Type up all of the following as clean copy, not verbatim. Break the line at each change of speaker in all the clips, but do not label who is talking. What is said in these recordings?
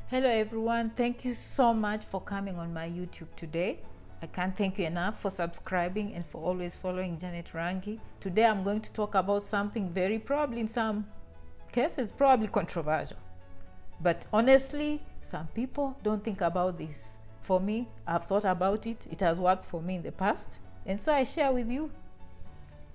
Hello everyone, thank you so much for coming on my YouTube today. I can't thank you enough for subscribing and for always following Janet Rangi. Today I'm going to talk about something very probably in some cases probably controversial. But honestly, some people don't think about this. For me, I've thought about it. It has worked for me in the past. And so I share with you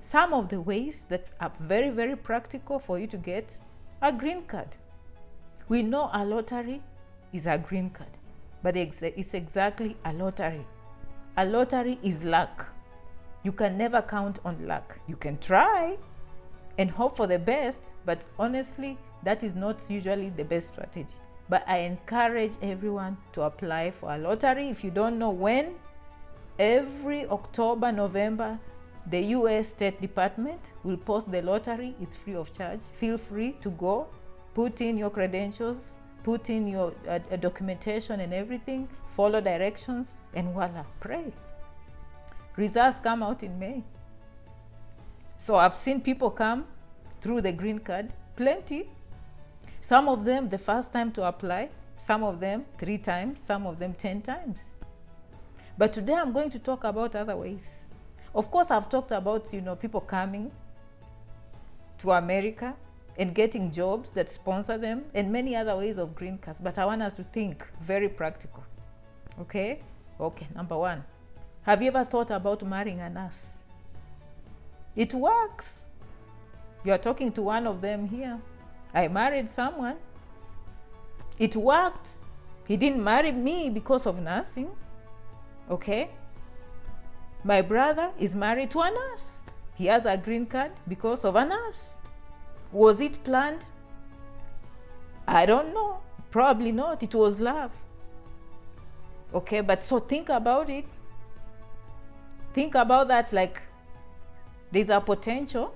some of the ways that are very, very practical for you to get a green card. We know a lottery is a green card, but it's exactly a lottery. A lottery is luck. You can never count on luck. You can try and hope for the best, but honestly, that is not usually the best strategy. But I encourage everyone to apply for a lottery. If you don't know when, every October, November, the US State Department will post the lottery. It's free of charge. Feel free to go, put in your credentials, put in your documentation and everything, follow directions, and voila, pray. Results come out in May. So I've seen people come through the green card, plenty. Some of them the first time to apply, some of them 3 times, some of them 10 times. But today I'm going to talk about other ways. Of course, I've talked about, people coming to America and getting jobs that sponsor them and many other ways of green cards. But I want us to think very practical. Okay, number 1. Have you ever thought about marrying a nurse? It works. You are talking to one of them here. I married someone. It worked. He didn't marry me because of nursing. Okay. My brother is married to a nurse. He has a green card because of a nurse. Was it planned? I don't know. Probably not. It was love. Okay, but so think about it. Think about that like there's a potential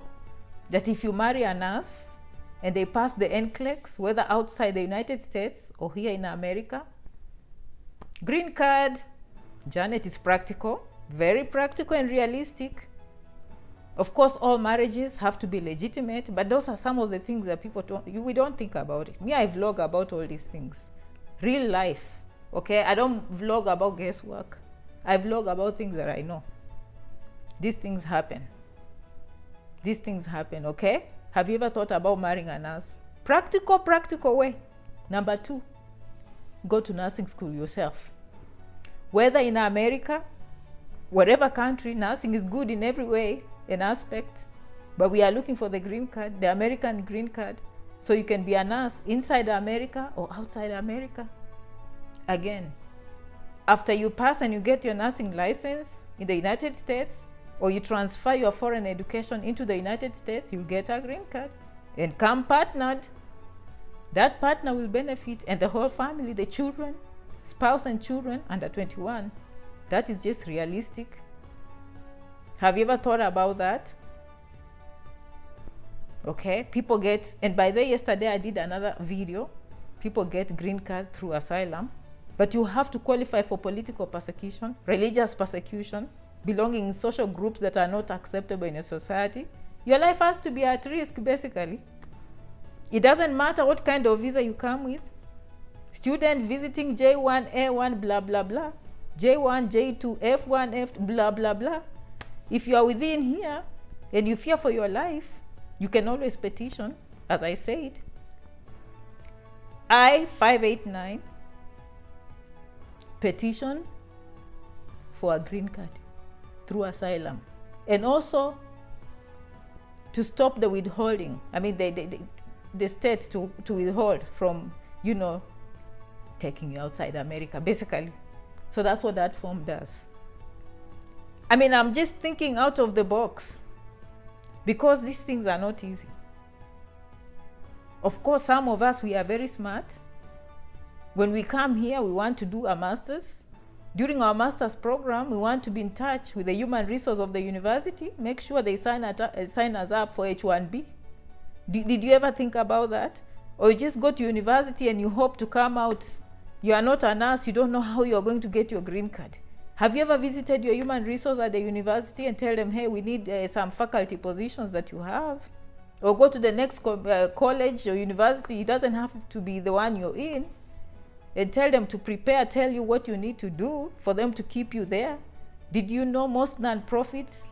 that if you marry a nurse and they pass the NCLEX, whether outside the United States or here in America, green card, Janet, is practical, very practical and realistic. Of course, all marriages have to be legitimate, but those are some of the things that we don't think about it. Me, I vlog about all these things. Real life, okay? I don't vlog about guesswork. I vlog about things that I know. These things happen. These things happen, okay? Have you ever thought about marrying a nurse? Practical way. Number 2, go to nursing school yourself. Whether in America, whatever country, nursing is good in every way, an aspect, but we are looking for the green card, the American green card, so you can be a nurse inside America or outside America. Again, after you pass and you get your nursing license in the United States, or you transfer your foreign education into the United States, you'll get a green card and come partnered. That partner will benefit, and the whole family, the children, spouse and children under 21. That is just realistic. Have you ever thought about that? Okay, people get, and by the way, yesterday I did another video. People get green cards through asylum, but you have to qualify for political persecution, religious persecution, belonging in social groups that are not acceptable in a society. Your life has to be at risk, basically. It doesn't matter what kind of visa you come with. Student visiting J1, A1, blah, blah, blah. J1, J2, F1, F, blah, blah, blah. If you are within here and you fear for your life, you can always petition, as I said. I-589, petition for a green card through asylum. And also to stop the withholding. I mean, the state to withhold from, taking you outside America, basically. So that's what that form does. I mean, I'm just thinking out of the box because these things are not easy. Of course, some of us, we are very smart. When we come here, we want to do a master's. During our master's program, we want to be in touch with the human resource of the university, make sure they sign us up for H1B. Did you ever think about that? Or you just go to university and you hope to come out, you are not a nurse, you don't know how you're going to get your green card. Have you ever visited your human resource at the university and tell them, hey, we need some faculty positions that you have? Or go to the next college or university. It doesn't have to be the one you're in. and tell them to prepare, tell you what you need to do for them to keep you there? Did you know most non-profits,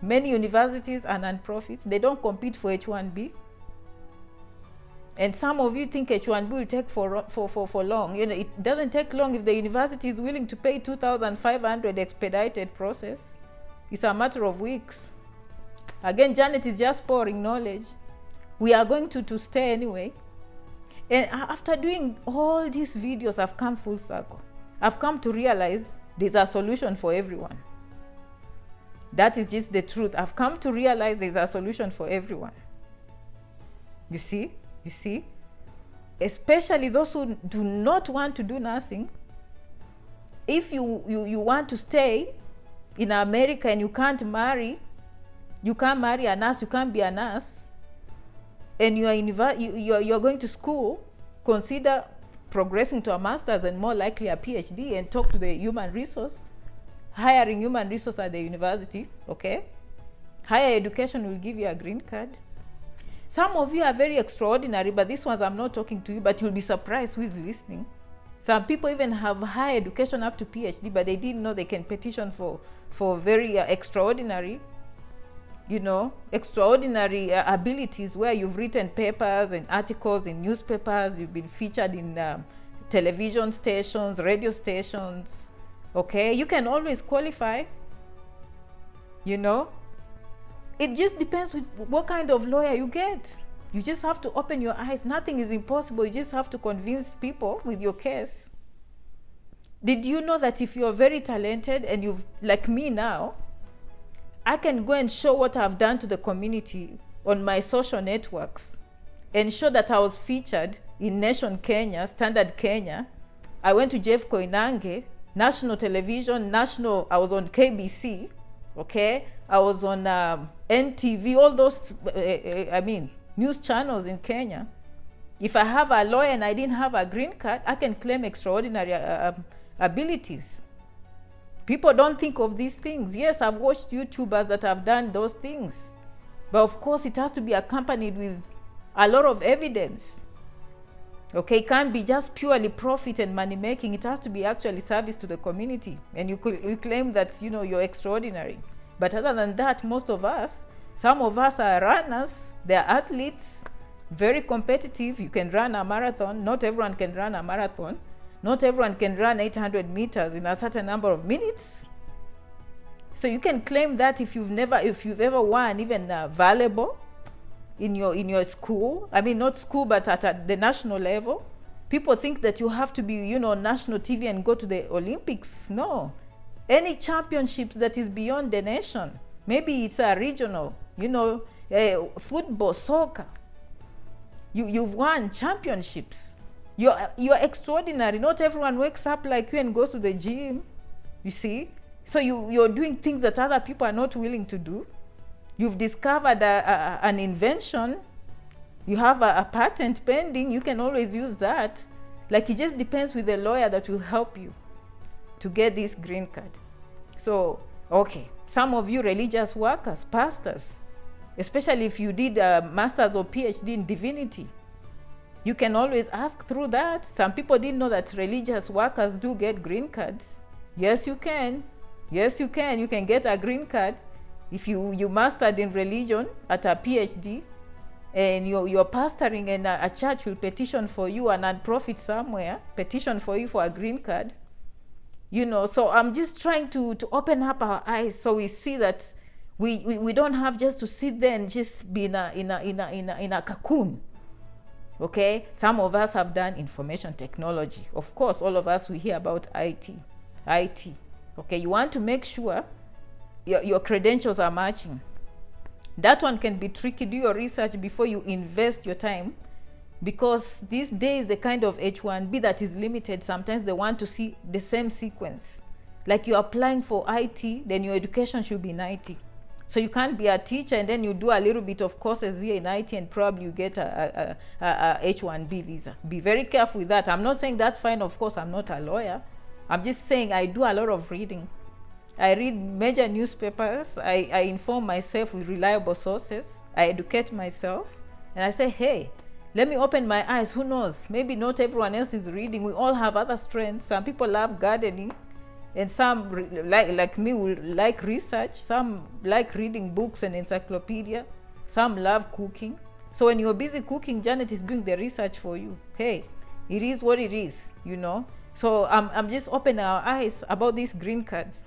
many universities are non-profits, they don't compete for H1B? And some of you think H1B will take for long. You know, it doesn't take long if the university is willing to pay 2,500 expedited process. It's a matter of weeks. Again, Janet is just pouring knowledge. We are going to stay anyway. And after doing all these videos, I've come full circle. I've come to realize there's a solution for everyone. That is just the truth. I've come to realize there's a solution for everyone. You see? You see? Especially those who do not want to do nursing. If you want to stay in America and you can't marry a nurse, you can't be a nurse, and you're going to school, consider progressing to a master's and more likely a PhD, and talk to the human resource, hiring human resource at the university, okay? Higher education will give you a green card. Some of you are very extraordinary, but these ones I'm not talking to you, but you'll be surprised who is listening. Some people even have higher education up to PhD, but they didn't know they can petition for very extraordinary, you know, extraordinary abilities, where you've written papers and articles in newspapers, you've been featured in television stations, radio stations, okay? You can always qualify, you know? It just depends with what kind of lawyer you get. You just have to open your eyes. Nothing is impossible. You just have to convince people with your case. Did you know that if you're very talented and you've, like me now, I can go and show what I've done to the community on my social networks and show that I was featured in Nation Kenya, Standard Kenya. I went to Jeff Koinange, national television, I was on KBC, okay? I was on NTV, all those, news channels in Kenya. If I have a lawyer and I didn't have a green card, I can claim extraordinary abilities. People don't think of these things. Yes, I've watched YouTubers that have done those things. But of course, it has to be accompanied with a lot of evidence. Okay, it can't be just purely profit and money making. It has to be actually service to the community. And you claim that, you know, you're extraordinary. But other than that, most of us, some of us are runners, they're athletes, very competitive. You can run a marathon. Not everyone can run a marathon. Not everyone can run 800 meters in a certain number of minutes. So you can claim that if you've ever won even volleyball in your school. I mean, not school, but at the national level. People think that you have to be, you know, national TV and go to the Olympics. No. Any championships that is beyond the nation. Maybe it's a regional, you know, football, soccer. You've won championships. You're extraordinary. Not everyone wakes up like you and goes to the gym, you see. So you're doing things that other people are not willing to do. You've discovered an invention. You have a patent pending. You can always use that. Like, it just depends with the lawyer that will help you to get this green card. So, okay. Some of you religious workers, pastors, especially if you did a master's or PhD in divinity, you can always ask through that. Some people didn't know that religious workers do get green cards. Yes, you can. Yes, you can. You can get a green card if you mastered in religion at a PhD, and you're pastoring, and a church will petition for you, a non-profit somewhere, petition for you for a green card. You know, so I'm just trying to open up our eyes so we see that we don't have just to sit there and just be in a cocoon. Okay, some of us have done information technology. Of course, all of us, we hear about IT. Okay, you want to make sure your credentials are matching. That one can be tricky. Do your research before you invest your time, because these days the kind of H1B that is limited, sometimes they want to see the same sequence. Like, you're applying for IT, then your education should be in IT. So you can't be a teacher and then you do a little bit of courses here in IT and probably you get a H1B visa. Be very careful with that. I'm not saying that's fine. Of course, I'm not a lawyer. I'm just saying I do a lot of reading. I read major newspapers. I inform myself with reliable sources. I educate myself. And I say, hey, Let me open my eyes. Who knows? Maybe not everyone else is reading. We all have other strengths. Some people love gardening, and some like me will like research. Some like reading books and encyclopedia. Some love cooking. So when you're busy cooking, Janet is doing the research for you. Hey, it is what it is, you know. So I'm just opening our eyes about these green cards.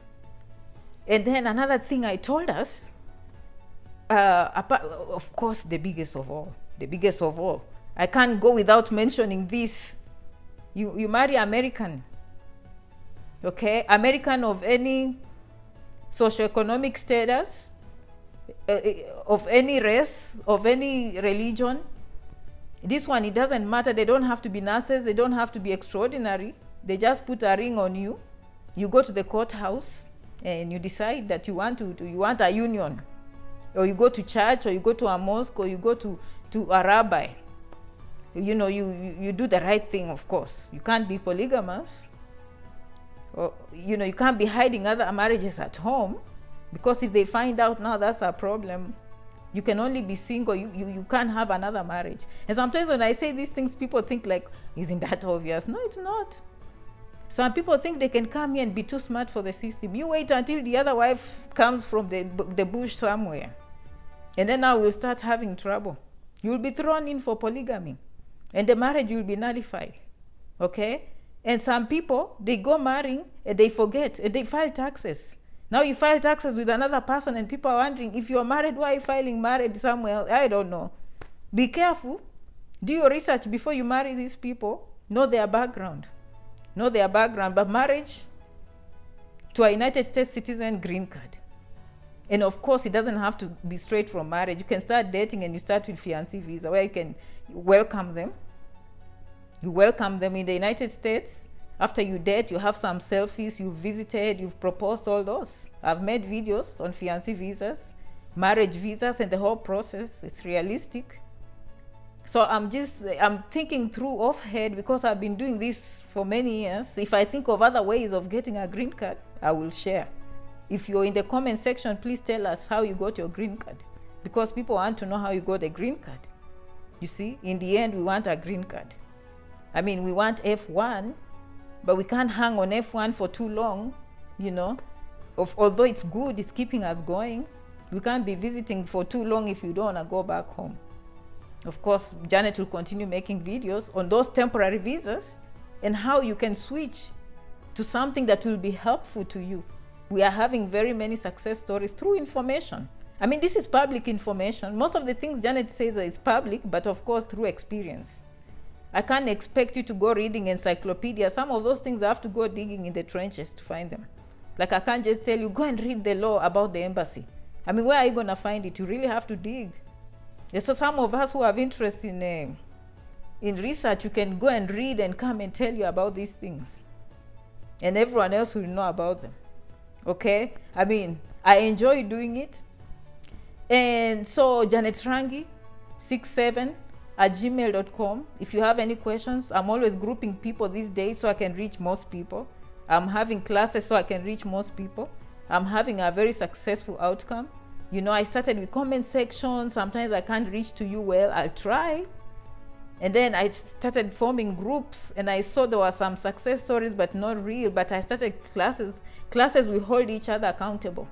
And then another thing I told us, of course, the biggest of all. I can't go without mentioning this. You marry American, okay? American of any socioeconomic status, of any race, of any religion. This one, it doesn't matter. They don't have to be nurses. They don't have to be extraordinary. They just put a ring on you. You go to the courthouse and you decide that you want a union, or you go to church, or you go to a mosque, or you go to a rabbi. You know, you do the right thing, of course. You can't be polygamous, or you know, you can't be hiding other marriages at home, because if they find out, now that's a problem. You can only be single. You can't have another marriage. And sometimes when I say these things, people think like, isn't that obvious? No, it's not. Some people think they can come here and be too smart for the system. You wait until the other wife comes from the bush somewhere, and then now we'll start having trouble. You'll be thrown in for polygamy, and the marriage will be nullified, okay? And some people, they go marrying and they forget, and they file taxes. Now you file taxes with another person, and people are wondering, if you're married, why are you filing married somewhere else? I don't know. Be careful. Do your research before you marry these people. Know their background. But marriage to a United States citizen, green card. And of course, it doesn't have to be straight from marriage. You can start dating and you start with fiancé visa, where you can welcome them. You welcome them in the United States. After you date, you have some selfies, you've visited, you've proposed, all those. I've made videos on fiancé visas, marriage visas, and the whole process. It's realistic. So I'm thinking through offhand, because I've been doing this for many years. If I think of other ways of getting a green card, I will share. If you're in the comment section, please tell us how you got your green card, because people want to know how you got a green card. You see, in the end, we want a green card. I mean, we want F1, but we can't hang on F1 for too long, you know. Although it's good, it's keeping us going. We can't be visiting for too long if you don't want to go back home. Of course, Janet will continue making videos on those temporary visas and how you can switch to something that will be helpful to you. We are having very many success stories through information. I mean, this is public information. Most of the things Janet says is public, but of course through experience. I can't expect you to go reading encyclopedia. Some of those things I have to go digging in the trenches to find them. Like, I can't just tell you, go and read the law about the embassy. I mean, where are you going to find it? You really have to dig. And so some of us who have interest in research, you can go and read and come and tell you about these things. And everyone else will know about them. Okay? I mean, I enjoy doing it. And so janetrangi67@gmail.com. If you have any questions, I'm always grouping people these days so I can reach most people. I'm having classes so I can reach most people. I'm having a very successful outcome. You know, I started with comment section. Sometimes I can't reach to you well. I'll try. And then I started forming groups, and I saw there were some success stories, but not real. But I started classes. Classes, we hold each other accountable.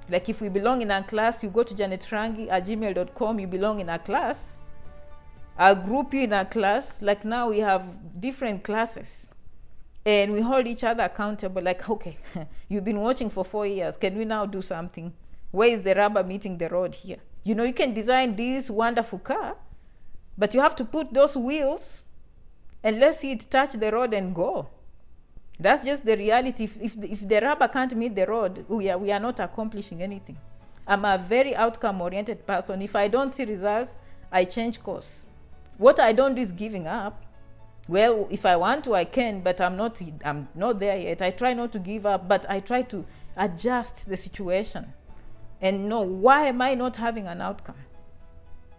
Like, if we belong in a class, you go to janetrangi@gmail.com, you belong in a class. I'll group you in a class. Like, now we have different classes. And we hold each other accountable. Like, okay, you've been watching for 4 years. Can we now do something? Where is the rubber meeting the road here? You know, you can design this wonderful car, but you have to put those wheels and let's see it touch the road and go. That's just the reality. If the rubber can't meet the road, we are not accomplishing anything. I'm a very outcome-oriented person. If I don't see results, I change course. What I don't do is giving up. Well, if I want to, I can, but I'm not there yet. I try not to give up, but I try to adjust the situation and know, why am I not having an outcome?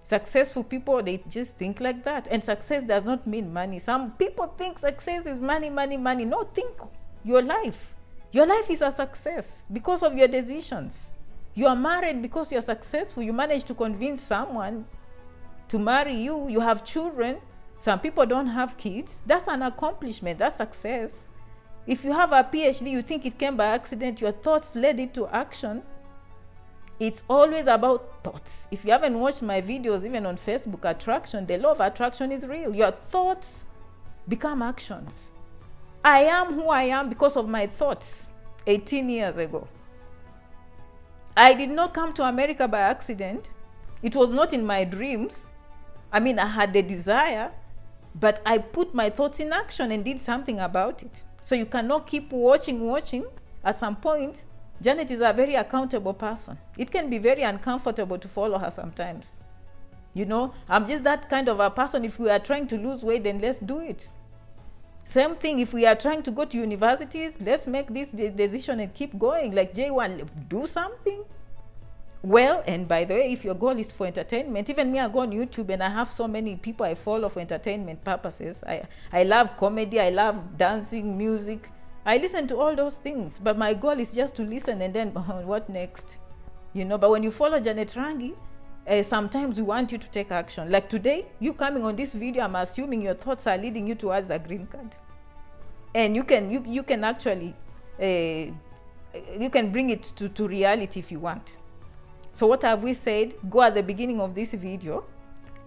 Successful people, they just think like that. And success does not mean money. Some people think success is money, money, money. No, think your life. Your life is a success because of your decisions. You are married because you're successful. You managed to convince someone to marry you. You have children. Some people don't have kids. That's an accomplishment. That's success. If you have a PhD, you think it came by accident. Your thoughts led into action. It's always about thoughts. If you haven't watched my videos, even on Facebook, attraction, the law of attraction is real. Your thoughts become actions. I am who I am because of my thoughts 18 years ago. I did not come to America by accident. It was not in my dreams. I mean, I had the desire, but I put my thoughts in action and did something about it. So you cannot keep watching. At some point, Janet is a very accountable person. It can be very uncomfortable to follow her sometimes. You know, I'm just that kind of a person. If we are trying to lose weight, then let's do it. Same thing, if we are trying to go to universities, let's make this decision and keep going. Like J1, do something. Well, and by the way, if your goal is for entertainment, even me, I go on YouTube and I have so many people I follow for entertainment purposes. I love comedy, I love dancing, music. I listen to all those things, but my goal is just to listen and then what next? You know, but when you follow Janet Rangi, sometimes we want you to take action. Like today, you coming on this video, I'm assuming your thoughts are leading you towards a green card. And you can actually, you can bring it to reality if you want. So what have we said? Go at the beginning of this video,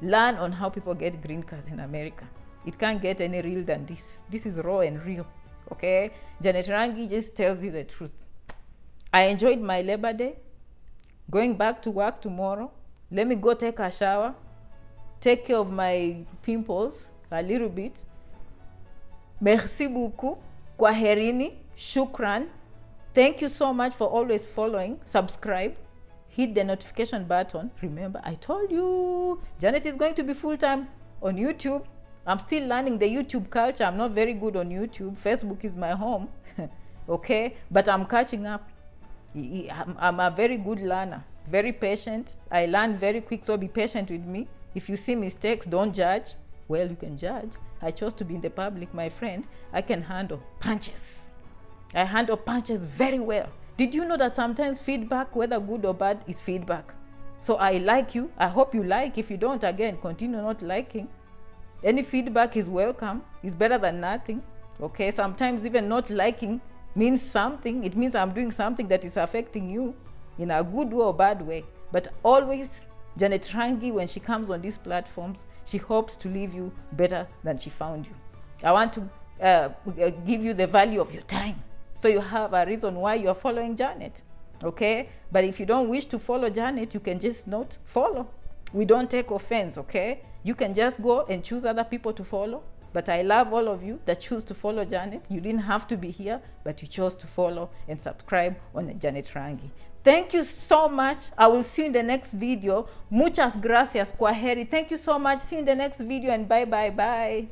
learn on how people get green cards in America. It can't get any real than this. This is raw and real. Okay, Janet Rangi just tells you the truth. I enjoyed my Labor Day. Going back to work tomorrow. Let me go take a shower. Take care of my pimples a little bit. Merci beaucoup. Kwaherini. Shukran. Thank you so much for always following. Subscribe. Hit the notification button. Remember, I told you, Janet is going to be full-time on YouTube. I'm still learning the YouTube culture. I'm not very good on YouTube. Facebook is my home. Okay, but I'm catching up. I'm a very good learner, very patient. I learn very quick, so be patient with me. If you see mistakes, don't judge. Well, you can judge. I chose to be in the public, my friend. I can handle punches. I handle punches very well. Did you know that sometimes feedback, whether good or bad, is feedback? So I like you. I hope you like. If you don't, again, continue not liking. Any feedback is welcome. It's better than nothing. Okay, sometimes even not liking means something. It means I'm doing something that is affecting you in a good way or bad way. But always, Janet Rangi, when she comes on these platforms, she hopes to leave you better than she found you. I want to give you the value of your time, so you have a reason why you're following Janet. Okay, but if you don't wish to follow Janet, you can just not follow. We don't take offense. Okay, you can just go and choose other people to follow. But I love all of you that choose to follow Janet. You didn't have to be here, but you chose to follow and subscribe on Janet Rangi. Thank you so much. I will see you in the next video. Muchas gracias. Kwaheri. Thank you so much. See you in the next video, and bye.